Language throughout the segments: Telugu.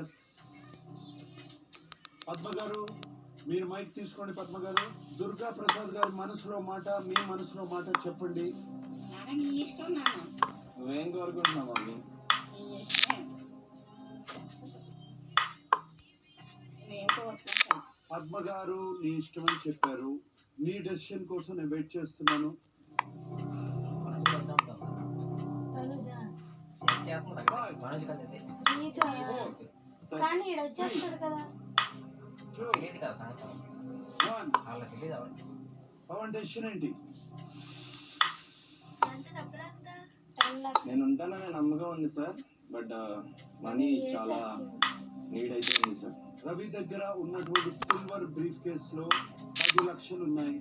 ఎస్ పద్మ గారు మీరు మైక్ తీసుకోండి. పద్మ గారు, దుర్గా ప్రసాద్ గారి మనసులో మాట, మీ మనసులో మాట చెప్పండి. నువ్వేం కోరుకుంటున్నావు మమ్మీ? పద్మ గారు నీ ఇష్టమని చెప్పారు. నీ డెసిషన్ కోసం నేను వెయిట్ చేస్తున్నాను. కానీ ఇక్కడ వచ్చేస్తాడు కదా. పవన్ డెసిషన్ ఏంటి? నేను ఉంటాననే నమ్మకం ఉంది సార్, బట్ మనీ చాలా నీడ్ అయితే ఉంది సార్. రవి దగ్గర ఉన్నటువంటి సిల్వర్ బ్రీఫ్ కేస్ లో 10 లక్షలు ఉన్నాయి.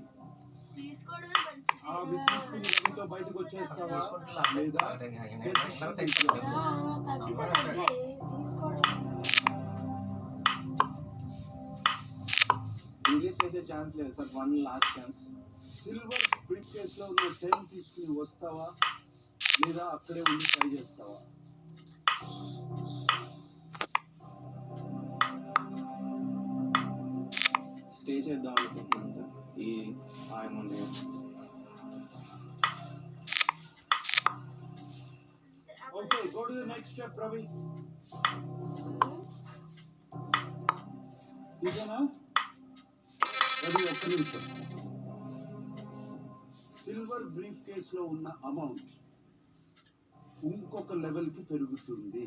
అవి తీసుకుని రవితో బయటకు వచ్చేస్తావా లేదా రిలీజ్ చేసే ఛాన్స్ లేదు sir, 1 last chance. Silver brief case లో ఉన్న 10 తీసుకుని వస్తావా లేదా అక్కడే ఉండి ట్రై చేస్తావా? స్టే చేద్దాం అనుకుంటున్నాను సార్ ఈ amount. Okay, go to the next step Ravi. ఇదేనా రవి? ఒక్క నిమిషం. సిల్వర్ బ్రీఫ్ కేస్ లో ఉన్న అమౌంట్ ఇంకొక లెవెల్ కి పెరుగుతుంది.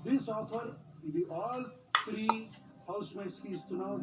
దిస్ ఆఫర్ ఇది ఆల్ 3 హౌస్ మేట్స్ కి ఇస్తున్నావు.